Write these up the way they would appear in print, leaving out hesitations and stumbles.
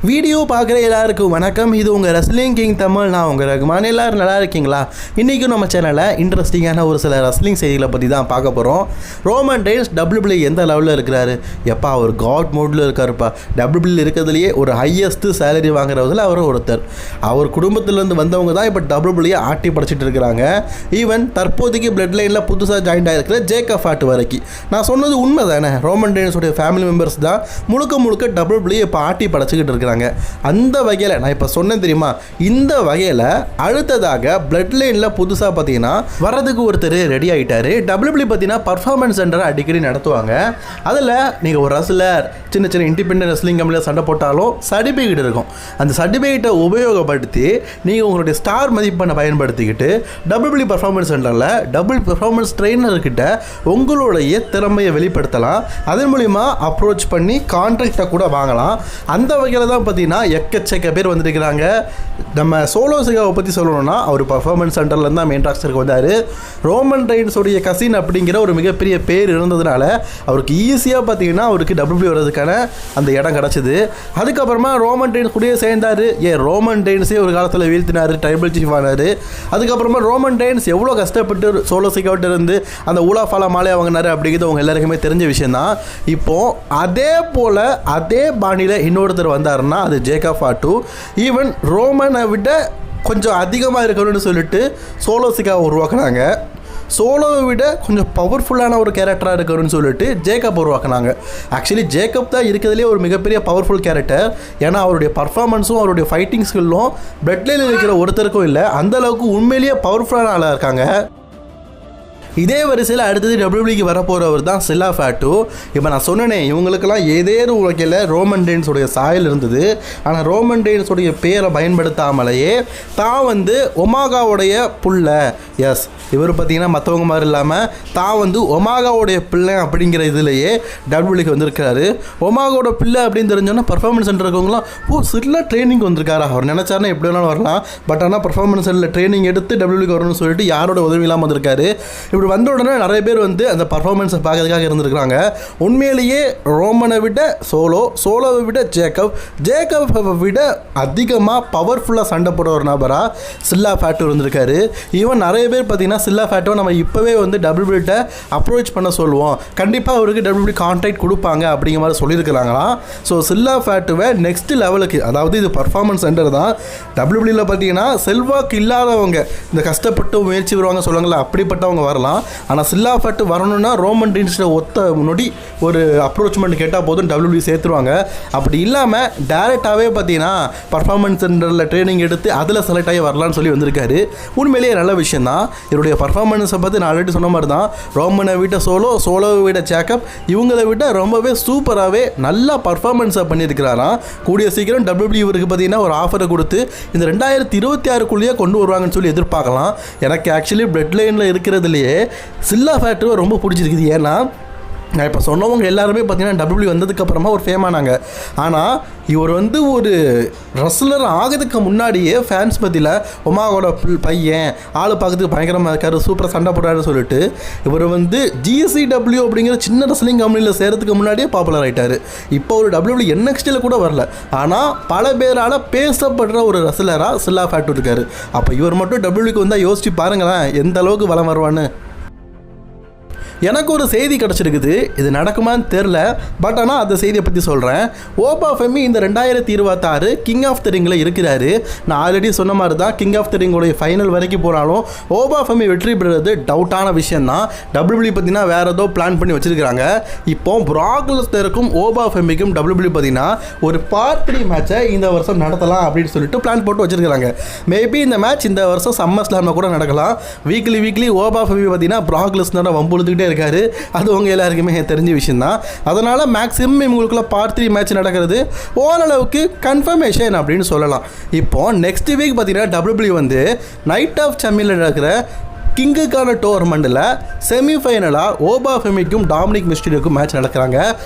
Video பார்க்குற எல்லாருக்கும் வணக்கம். இது உங்கள் ரெஸ்லிங் கிங் தமிழ். நான் உங்கள் ரகுமான். எல்லோரும் நல்லா இருக்கீங்களா? இன்றைக்கும் நம்ம சேனலில் இன்ட்ரெஸ்டிங்கான ஒரு சில ரெஸ்லிங் செய்திகளை பற்றி தான் பார்க்க போகிறோம். ரோமன் ரெயின்ஸ் WWE எந்த லெவலில் இருக்கிறாரு? எப்பா அவர் காட் மோடில் இருக்காருப்பா. WWE இருக்கிறதுலையே ஒரு ஹையஸ்ட்டு சேலரி வாங்குறதில் அவர் ஒருத்தர். அவர் குடும்பத்திலேருந்து வந்தவங்க தான் இப்போ WWE ஆட்டி படைச்சிட்டு இருக்கிறாங்க. ஈவன் தற்போதைக்கு பிளட் லைனில் புதுசாக ஜாயின் ஆகிருக்கிற ஜேக்கப் ஹார்ட் வரைக்கும். நான் சொன்னது உண்மை தானே? ரோமன் ரெயின்ஸுடைய ஃபேமிலி மெம்பர்ஸ் தான் முழுக்க WWE இப்போ ஆட்டி படைச்சிக்கிட்டு இருக்கிறாங்க. அந்த வகையில் நான் இப்போ சொன்னேன் தெரியுமா, இந்த வகையில் அடுத்ததாக பிளட் லைனில் புதுசாக பார்த்தீங்கன்னா வரதுக்கு ஒருத்தர் ரெடி ஆகிட்டாரு. WWE பார்த்தீங்கன்னா பர்ஃபார்மன்ஸ் சென்டரை அடிக்கடி நடத்துவாங்க. அதில் நீங்கள் ஒரு ரெஸ்லர் சின்ன இண்டிபெண்டன்ட் ரெஸ்லிங் கம்பெனியில் சண்டை போட்டாலும் சர்டிஃபிகேட் இருக்கும். அந்த சர்டிஃபிகேட்டை உபயோகப்படுத்தி நீங்கள் உங்களுடைய ஸ்டார் மதிப்பெண்ணை பயன்படுத்திக்கிட்டு WWE பர்ஃபார்மன்ஸ் சென்டரில் டபுள் பர்ஃபார்மன்ஸ் ட்ரெயினர்கிட்ட உங்களுடைய திறமையை வெளிப்படுத்தலாம். அதன் மூலிமா அப்ரோச் பண்ணி கான்ட்ராக்டை கூட வாங்கலாம். அந்த வகையில் தான் பார்த்தீங்கன்னா எக்கச்சக்க பேர் வந்துருக்கிறாங்க. நம்ம சோலோ சிகாவை பற்றி சொல்லணும்னா அவர் பர்ஃபார்மன்ஸ் சென்டர்லேருந்து தான் மெயின் ராஸ்டருக்கு வந்தார். ரோமன் ரெயின்ஸோடைய கசின் அப்படிங்கிற ஒரு மிகப்பெரிய பேர் இருந்ததுனால அவருக்கு ஈஸியாக பார்த்தீங்கன்னா அவருக்கு WWE வர்றதுக்கான அந்த இடம் கிடச்சிது. அதுக்கப்புறமா ரோமன் ரெயின்ஸ் கூடயே சேர்ந்தார். ரோமன் ரெயின்ஸே ஒரு காலத்தில் வீழ்த்தினார், ட்ரைபல் சீஃப் ஆனார். அதுக்கப்புறமா ரோமன் ரெயின்ஸ் எவ்வளோ கஷ்டப்பட்டு சோலோ சிகாவிட்ட இருந்து அந்த ஊலாஃபாலா மாலையை வாங்கினார் அப்படிங்கிறது அவங்க எல்லாருக்குமே தெரிஞ்ச விஷயம் தான். இப்போது அதே போல் அதே பாணியில் இன்னொருத்தர் வந்தாருன்னா அது ஜேக்கப் ஹார்ட். ஈவன் ரோமனை விட கொஞ்சம் அதிகமாக இருக்கணும்னு சொல்லிட்டு சோலோ சிகாவை உருவாக்குனாங்க. சோலோவை விட கொஞ்சம் பவர்ஃபுல்லான ஒரு கேரக்டராக இருக்கணும்னு சொல்லிட்டு ஜேக்கப் உருவாக்குனாங்க. ஆக்சுவலி ஜேக்கப் தான் இருக்கிறதுலே ஒரு மிகப்பெரிய பவர்ஃபுல் கேரக்டர். ஏன்னா அவருடைய பர்ஃபார்மன்ஸும் அவருடைய ஃபைட்டிங் ஸ்கில்லும் பிளட் லைனில் இருக்கிற ஒருத்தருக்கும் இல்லை, அந்தளவுக்கு உண்மையிலேயே பவர்ஃபுல்லான ஆளாக இருக்காங்க. இதே வரிசையில் அடுத்தது WWEக்கு வரப்போகிறவர் தான் சில்லா ஃபேட்டு. இப்போ நான் சொன்னேனே, இவங்களுக்கெல்லாம் ஏதேனும் வகையில் ரோமன் ரெயின்ஸுடைய சாயல் இருந்தது. ஆனால் ரோமன் ரெயின்ஸுடைய பேரை பயன்படுத்தாமலேயே தான் வந்து ஒமாகாவுடைய புள்ள, எஸ் இவர் பார்த்தீங்கன்னா மற்றவங்க மாதிரி இல்லாமல் தான் வந்து ஒமாகாவுடைய பிள்ளை அப்படிங்கிற இதுலேயே WWEக்கு வந்திருக்கிறாரு. ஒமாகாவோட பிள்ளை அப்படின்னு தெரிஞ்சோன்னா பர்ஃபார்மன்ஸ் சென்டர் இருக்கவங்களாம் சில்லா ட்ரைனிங் வந்திருக்காரா, அவர் நினச்சாருன்னா எப்படி வேணாலும் வரலாம். பட் ஆனால் பர்ஃபார்மன்ஸ் சென்டரில் ட்ரைனிங் எடுத்து WWEக்கு வரணும்னு சொல்லிட்டு யாரோட உதவி இல்லாமல் வந்திருக்காரு. இப்படி வந்த உடனே நிறைய பேர் வந்து அந்த பர்ஃபார்மன்ஸை பார்க்கறதுக்காக இருந்திருக்கிறாங்க. உண்மையிலேயே ரோமனை விட சோலோவை விட ஜேக்கப்பை விட அதிகமாக பவர்ஃபுல்லாக சண்டை போட ஒரு நபராக சில்லா ஃபேட்டு இருந்திருக்காரு. ஈவன் நிறைய பேர் பார்த்தீங்கன்னா சில்லா ஃபேட்டோ நம்ம இப்போவே வந்து WWE அப்ரோச் பண்ண சொல்லுவோம், கண்டிப்பாக அவருக்கு WWE கான்ட்ராக்ட் கொடுப்பாங்க அப்படிங்கிற மாதிரி சொல்லியிருக்கிறாங்களாம். ஸோ சில்லா ஃபேட்டுவை நெக்ஸ்ட் லெவலுக்கு, அதாவது இது பர்ஃபார்மன்ஸ் சென்டர் தான். WWEல பார்த்தீங்கன்னா செல்வாக்கு இல்லாதவங்க, இந்த கஷ்டப்பட்டு முயற்சி வருவாங்க சொல்லுவாங்களா, அப்படிப்பட்டவங்க வரலாம். ஆனால் சில்லா ஃபேட்டு வரணும்னா ரோமன் ரெயின்ஸில் ஒத்த நொடி ஒரு அப்ரோச்மெண்ட் கேட்டால் போதும் WWE சேர்த்துருவாங்க. அப்படி இல்லாமல் டேரெக்டாகவே பார்த்தீங்கன்னா பர்ஃபார்மன்ஸ் சென்டரில் ட்ரைனிங் எடுத்து அதில் செலக்ட் ஆகி வரலான்னு சொல்லி வந்திருக்காரு. உண்மையிலேயே நல்ல விஷயம் தான். இவருடைய பர்ஃபார்மன்ஸை பற்றி நான் ஆல்ரெடி சொன்ன மாதிரி தான், ரோமனை விட சோலோவை விட ஜேக்கப் இவங்களை விட ரொம்பவே சூப்பராகவே நல்லா பர்ஃபார்மன்ஸை பண்ணியிருக்கிறாராம். கூடிய சீக்கிரம் WWE இவருக்கு பார்த்தீங்கன்னா ஒரு ஆஃபரை கொடுத்து இந்த 2026க்குள்ளேயே கொண்டு வருவாங்கன்னு சொல்லி எதிர்பார்க்கலாம். எனக்கு ஆக்சுவலி பிளட் லைனில் இருக்கிறதுலையே சில்லா ஃபேக்டரி ரொம்ப பிடிச்சிருக்குது. ஏன்னா நான் இப்போ சொன்னவங்க எல்லாருமே பார்த்தீங்கன்னா WWE வந்ததுக்கப்புறமா ஒரு ஃபேமானாங்க. ஆனால் இவர் வந்து ஒரு ரெஸ்லர் ஆகிறதுக்கு முன்னாடியே ஃபேன்ஸ் பற்றியில் ஒமாகோட பையன் ஆள் பார்க்கறதுக்கு பயங்கரமாக இருக்கார், சூப்பராக சண்டை போடுறாருன்னு சொல்லிட்டு இவர் வந்து GCW அப்படிங்கிற சின்ன ரெஸ்லிங் கம்பெனியில் சேர்கிறதுக்கு முன்னாடியே பாப்புலர் ஆகிட்டார். இப்போ ஒரு WWE NXTல கூட வரல, ஆனால் பல பேரால் பேசப்படுற ஒரு ரெஸ்லராக சில்லா ஃபேக்ட் இருக்கார். அப்போ இவர் மட்டும் WWEக்கு வந்தால் யோசிச்சு பாருங்களேன் எந்த அளவுக்கு வலம் வருவான்னு. எனக்கு ஒரு செய்தி கிடச்சிருக்குது, இது நடக்குமான்னு தெரில. பட் ஆனால் அந்த செய்தியை பற்றி சொல்கிறேன். ஓபா ஃபெமி இந்த 2026 கிங் ஆஃப் த ரிங்கில் இருக்கிறாரு. நான் ஆல்ரெடி சொன்ன மாதிரி தான், கிங் ஆஃப் த ரிங்கோடைய ஃபைனல் வரைக்கும் போனாலும் ஓபா ஃபெமி வெற்றி பெறுறது டவுட்டான விஷயந்தான். WWE பார்த்தீங்கன்னா வேறு ஏதோ பிளான் பண்ணி வச்சுருக்கிறாங்க. இப்போ பிராக் லெஸ்னருக்கும் ஓபா ஃபெமிக்கும் WWE பார்த்தீங்கன்னா ஒரு பார்ட் 3 மேட்சை இந்த வருஷம் நடத்தலாம் அப்படின்னு சொல்லிட்டு பிளான் போட்டு வச்சுருக்கிறாங்க. மேபி இந்த மேட்ச் இந்த வருஷம் சம்மர் ஸ்லாமில் கூட நடக்கலாம். வீக்லி ஓபா ஃபெமி பார்த்தீங்கன்னா பிராக் லெஸ்னரை வம்புழுதுகிட்டே இருக்காரு. அது உங்க எல்லாருக்குமே தெரிஞ்ச விஷயம் தான். அதனால மேக்ஸிமம் இவங்களுக்குள்ள பார்ட் 3 மேட்ச் நடக்கிறது ஓரளவுக்கு கன்ஃபர்மேஷன் அப்படின்னு சொல்லலாம். இப்போ நெக்ஸ்ட் வீக் பார்த்தீங்கன்னா WWE வந்து நைட் ஆஃப் சாம்பியன்ல நடக்கிற கிங்குக்கான டோர்னமெண்ட்டில் செமிஃபைனலாக ஓபா ஃபெமிக்கும் டாமினிக் மிஸ்டீரியோக்கும் மேட்ச் நடக்கிறாங்க.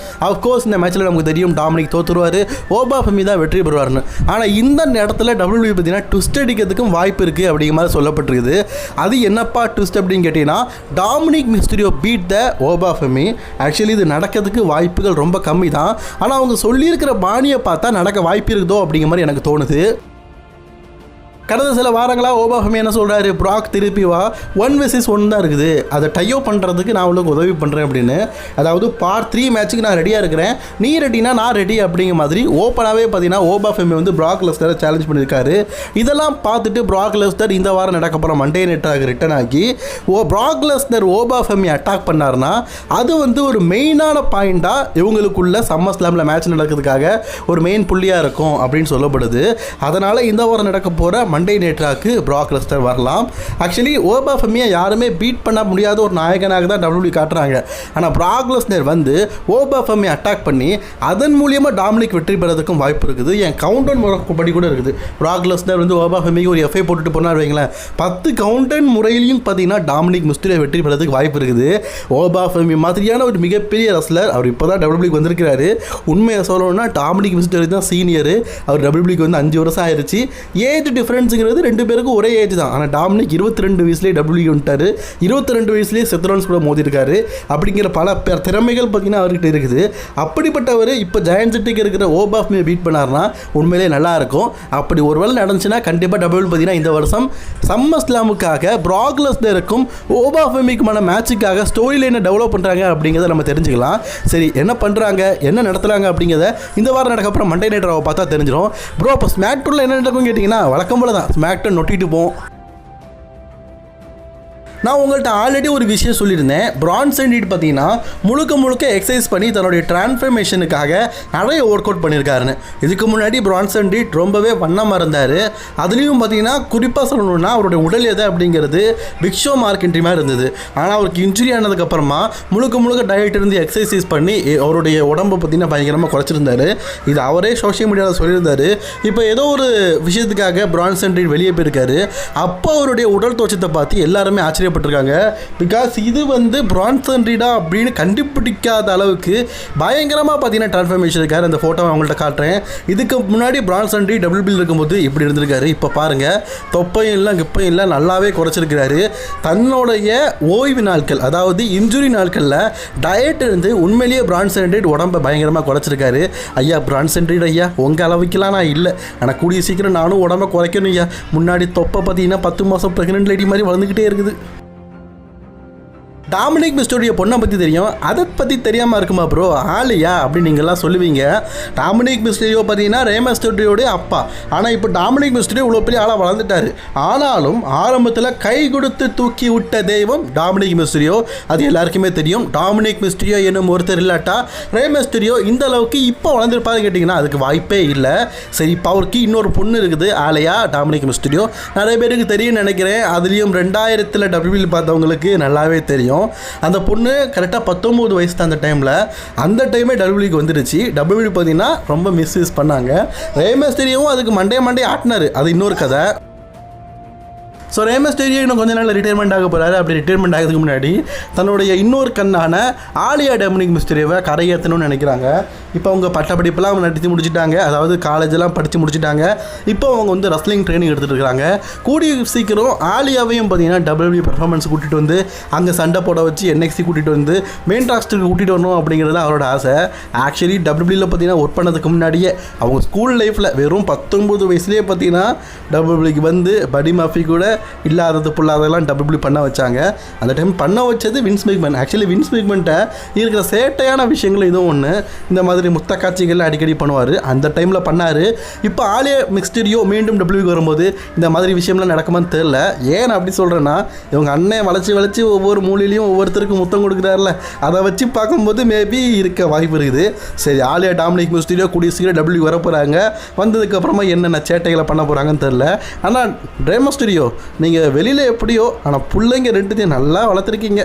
அஃப்கோர்ஸ் இந்த மேட்ச்சில் நமக்கு தெரியும் டாமினிக் தோற்றுருவார், ஓபா ஃபெமி தான் வெற்றி பெறுவார்னு. ஆனால் இந்த இடத்துல WWE பார்த்தீங்கன்னா ட்விஸ்ட் அடிக்கிறதுக்கும் வாய்ப்பு இருக்குது அப்படிங்கிற மாதிரி சொல்லப்பட்டிருக்குது. அது என்னப்பா ட்விஸ்ட் அப்படின்னு கேட்டிங்கன்னா, Dominik Mysterio beat the Oba Femi. Actually இது நடக்கிறதுக்கு வாய்ப்புகள் ரொம்ப கம்மி தான். ஆனால் அவங்க சொல்லியிருக்கிற பாணியை பார்த்தா நடக்க வாய்ப்பு இருக்குதோ அப்படிங்கிற மாதிரி எனக்கு தோணுது. கடந்த சில வாரங்களாக ஓபா ஃபெமி என்ன சொல்கிறாரு, ப்ராக் திருப்பி வா, 1 vs 1 தான் இருக்குது, அதை டையோ பண்ணுறதுக்கு நான் உங்களுக்கு உதவி பண்ணுறேன் அப்படின்னு. அதாவது பார்ட் 3 மேட்ச்சுக்கு நான் ரெடியாக இருக்கிறேன், நீ ரெடினா நான் ரெடி அப்படிங்கிற மாதிரி ஓப்பனாகவே பார்த்தீங்கன்னா ஓபா ஃபெமி வந்து ப்ராக் லெஸ்னரை சேலஞ்ச் பண்ணியிருக்காரு. இதெல்லாம் பார்த்துட்டு ப்ராக் லெஸ்னர் இந்த வாரம் நடக்க போகிற மண்டே நைட்டாக ரிட்டர்ன் ஆகி ப்ராக் லெஸ்னர் ஓபா ஃபெமி அட்டாக் பண்ணார்னா அது வந்து ஒரு மெயினான பாயிண்ட்டாக இவங்களுக்குள்ள சம்மர் ஸ்லாமில் மேட்ச் நடக்கிறதுக்காக ஒரு மெயின் புள்ளியாக இருக்கும் அப்படின்னு சொல்லப்படுது. அதனால் இந்த வாரம் நடக்க போகிற மண்டே நைட்ராக்கு ப்ராக் லெஸ்னர் வரலாம். ஆக்சுவலி ஓபா ஃபெமியை யாருமே பீட் பண்ண முடியாத ஒரு நாயகனாக தான் WWE காட்டுறாங்க. ஆனால் ப்ராக் லெஸ்னர் வந்து ஓபா ஃபெமியை அட்டாக் பண்ணி அதன் மூலியமாக டாமினிக் வெற்றி பெறதுக்கும் வாய்ப்பு இருக்குது. என் கவுண்டவுன் முறைப்படி கூட இருக்குது. ப்ராக் லெஸ்னர் வந்து ஓபா ஃபெமிக்கு ஒரு எஃப்ஐ போட்டுட்டு போனார் வைங்களேன், 10 கவுண்டவுன் முறையிலையும் பார்த்தீங்கன்னா டாமினிக் மிஸ்டீரியோ வெற்றி பெறதுக்கு வாய்ப்பு இருக்குது. ஓபா ஃபெமி மாதிரியான ஒரு மிகப்பெரிய ரெஸ்லர் அவர் இப்போ தான் WWEக்கு வந்திருக்கிறாரு. உண்மையை சொல்லணும்னா டாமினிக் மிஸ்டீரியோ தான் சீனியர். அவர் WWEக்கு வந்து 5 வருஷம் ஆயிடுச்சு. ஏஜ் டிஃபரன்ஸுங்கிறது 2 பேருக்கும் ஒரே ஏஜ் தான். ஆனால் டாமினிக் 22 வயசுலேயே WWE வந்துட்டார், 22 வயசுலேயே செத்ரோன்ஸ் கூட மோதிருக்காரு. அப்படிங்கிற பல திறமைகள் பார்த்தீங்கன்னா அவர்கிட்ட இருக்குது. அப்படிப்பட்டவர் இப்போ ஜெயண்ட் சிட்டிக்கு இருக்கிற ஓபா ஃபெமியை பீட் பண்ணார்னா உண்மையிலே நல்லாயிருக்கும். அப்படி ஒரு வேளை நடந்துச்சுன்னா கண்டிப்பாக WWE பார்த்தீங்கன்னா இந்த வருஷம் சம்மர் ஸ்லாமுக்காக ப்ராக் லெஸ்னருக்கும் ஓபா ஃபெமிக்குமான மேட்சுக்காக ஸ்டோரி லைனை டெவலப் பண்ணுறாங்க அப்படிங்கிறத நம்ம தெரிஞ்சுக்கலாம். சரி, என்ன பண்ணுறாங்க, என்ன நடத்துகிறாங்க அப்படிங்கிறத இந்த வாரம் நடக்கப்புறம் மண்டே நைட் ராவை பார்த்தா தெரிஞ்சிடும். ப்ரோ, அப்போ ஸ்மாக் டவுனில் என்ன நடக்கும்னு கேட்டிங்கன்னா வழக்கம் போல தான் ஸ்மாக் டவுன் நொட்டிட்டு போவோம். நான் உங்கள்கிட்ட ஆல்ரெடி ஒரு விஷயம் சொல்லியிருந்தேன். பிரான்சன் ரீட் பார்த்தீங்கன்னா முழுக்க எக்ஸசைஸ் பண்ணி தன்னுடைய டிரான்ஸ்ஃபர்மேஷனுக்காக நிறைய ஒர்க் அவுட் பண்ணியிருக்காருன்னு. இதுக்கு முன்னாடி பிரான்சன் ரீட் ரொம்பவே வண்ணமாக இருந்தார். அதுலேயும் பார்த்தீங்கன்னா குறிப்பாக சொல்லணும்னா அவருடைய உடல் எதை அப்படிங்கிறது பிக் ஷோ மார்க்கெண்ட்ரி மாதிரி இருந்தது. ஆனால் அவருக்கு இன்ஜுரி ஆனதுக்கப்புறமா முழுக்க டயட் இருந்து எக்ஸசைஸ் பண்ணி அவருடைய உடம்பை பார்த்தீங்கன்னா பயங்கரமாக குறைச்சிருந்தார். இது அவரே சோஷியல் மீடியாவில் சொல்லியிருந்தார். இப்போ ஏதோ ஒரு விஷயத்துக்காக பிரான்சன் ரீட் வெளியே போயிருக்காரு. அப்போ அவருடைய உடல் தோற்றத்தை பார்த்து எல்லாருமே ஆச்சரியப்பட்டிருக்காங்க. பிகாஸ் இது வந்து பிரான்சன் ரீடா அப்படின்னு கண்டுபிடிக்காத அளவுக்கு பயங்கரமாக பார்த்தீங்கன்னா டிரான்ஸ்ஃபர்மேஷன் இருக்காரு. அந்த ஃபோட்டோவை அவங்கள்ட்ட காட்டுறேன். இதுக்கு முன்னாடி பிரான்சன் ரீட் WWEல இருக்கும்போது இப்படி இருந்திருக்காரு. இப்போ பாருங்கள், தொப்பையும் இல்லை கிப்பையும் இல்லை, நல்லாவே குறைச்சிருக்கிறாரு. தன்னுடைய ஓய்வு நாட்கள், அதாவது இன்ஜுரி நாட்களில் டயட் இருந்து உண்மையிலேயே பிரான்சன் ரீட் உடம்பை பயங்கரமாக குறைச்சிருக்காரு. ஐயா பிரான்சன் ரீட் ஐயா, உங்கள் அளவுக்குலாம் நான் இல்லை, ஆனால் கூடிய சீக்கிரம் நானும் உடம்பை குறைக்கணும் ஐயா. முன்னாடி தொப்பை பார்த்தீங்கன்னா 10 மாதம் ப்ரெக்னென்ட் லேடி மாதிரி வளர்ந்துக்கிட்டே இருக்குது. டாமினிக் மிஸ்டீரியோ பொண்ணை பற்றி தெரியும், அதை பற்றி தெரியாமல் இருக்குமா ப்ரோ ஆலியா அப்படின்னு நீங்கள்லாம் சொல்லுவீங்க. டாமினிக் மிஸ்டீரியோ பார்த்தீங்கன்னா ரே மிஸ்டீரியோடைய அப்பா. ஆனால் இப்போ டாமினிக் மிஸ்டீரியோ இவ்வளோ பெரிய ஆளாக வளர்ந்துட்டார். ஆனாலும் ஆரம்பத்தில் கை கொடுத்து தூக்கி விட்ட தெய்வம் டாமினிக் மிஸ்டீரியோ, அது எல்லாருக்குமே தெரியும். டாமினிக் மிஸ்டீரியோ என்னும் ஒருத்தர் இல்லாட்டா ரே மிஸ்டீரியோ இந்த அளவுக்கு இப்போ வளர்ந்துருப்பாருன்னு கேட்டிங்கன்னா அதுக்கு வாய்ப்பே இல்லை. சரி, இப்போ அவருக்கு இன்னொரு பொண்ணு இருக்குது ஆலியா. டாமினிக் மிஸ்டீரியோ நிறைய பேருக்கு தெரியும்னு நினைக்கிறேன். அதுலேயும் 2000 WWEல பார்த்தவங்களுக்கு நல்லாவே தெரியும். அந்த பொண்ணு கரெக்டாக 19 வயசு தான் அந்த டைமில். அந்த டைமே WWEக்கு வந்துடுச்சு. WWE பார்த்தீங்கன்னா ரொம்ப மிஸ்யூஸ் பண்ணாங்க. ரே மிஸ்டீரியோவும் அதுக்கு மண்டே ஆட்டினார், அது இன்னொரு கதை. ஸோ ரே மிஸ்டீரியோ இன்னும் கொஞ்ச நாள் ரிட்டைர்மெண்ட் ஆக போகிறாரு. அப்படி ரிட்டைர்மெண்ட் ஆகிறதுக்கு முன்னாடி தன்னுடைய இன்னொரு கண்ணான ஆலியா டாமினிக் மிஸ்டீரியோவை கரையேற்றணும்னு நினைக்கிறாங்க. இப்போ அவங்க பட்டப்படிப்பெல்லாம் நடத்தி முடிச்சுட்டாங்க, அதாவது காலேஜெல்லாம் படித்து முடிச்சுட்டாங்க. இப்போ அவங்க வந்து ரெஸ்லிங் ட்ரைனிங் எடுத்துகிட்டு இருக்காங்க. கூடிய சீக்கிரம் ஆலியாவையும் பார்த்தீங்கன்னா WWE பெர்ஃபார்மன்ஸ் கூட்டிகிட்டு வந்து அங்கே சண்டை போட வச்சு NXT கூட்டிகிட்டு வந்து மெயின் ராஸ்டருக்கு கூட்டிகிட்டு வரணும் அப்படிங்கிறது அவரோட ஆசை. ஆக்சுவலி WWEல பார்த்தீங்கன்னா ஒர்க் பண்ணதுக்கு முன்னாடியே அவங்க ஸ்கூல் லைஃப்பில் வெறும் 19 வயசுலேயே பார்த்தீங்கன்னா WWEக்கு வந்து படி மாஃபி கூட இல்லாதது புல்லாதெல்லாம் WWE பண்ண வச்சாங்க. அந்த டைம் பண்ண வச்சது வின்ஸ் மெக்மேன். ஆக்சுவலி வின்ஸ் மெக்மேன்ட்ட இருக்கிற சேட்டையான விஷயங்கள் இதுவும் ஒன்று. இந்த மாதிரி முத்த காட்சிகள் அடிக்கடி பண்ணுவார். அந்த டைமில் பண்ணார். இப்போ ஆலியா மிஸ்டீரியோ மீண்டும் WWEக்கு வரும்போது இந்த மாதிரி விஷயம்லாம் நடக்குமான்னு தெரியல. ஏன் அப்படி சொல்கிறேன்னா, இவங்க அண்ணன் வளைச்சி ஒவ்வொரு மூலையிலையும் ஒவ்வொருத்தருக்கும் முத்தம் கொடுக்குறாருல, அதை வச்சு பார்க்கும்போது மேபி இருக்க வாய்ப்பு இருக்குது. சரி, ஆலியா டாமினிக் மிஸ்டீரியோ கூடிய சீக்கிரம் WWE வர போகிறாங்க. வந்ததுக்கப்புறமா என்னென்ன சேட்டைகளை பண்ண போகிறாங்கன்னு தெரில. ஆனால் ரே மிஸ்டீரியோ நீங்கள் வெளியில் எப்படியோ, ஆனால் பிள்ளைங்க 2த்தையும் நல்லா வளர்த்துருக்கீங்க.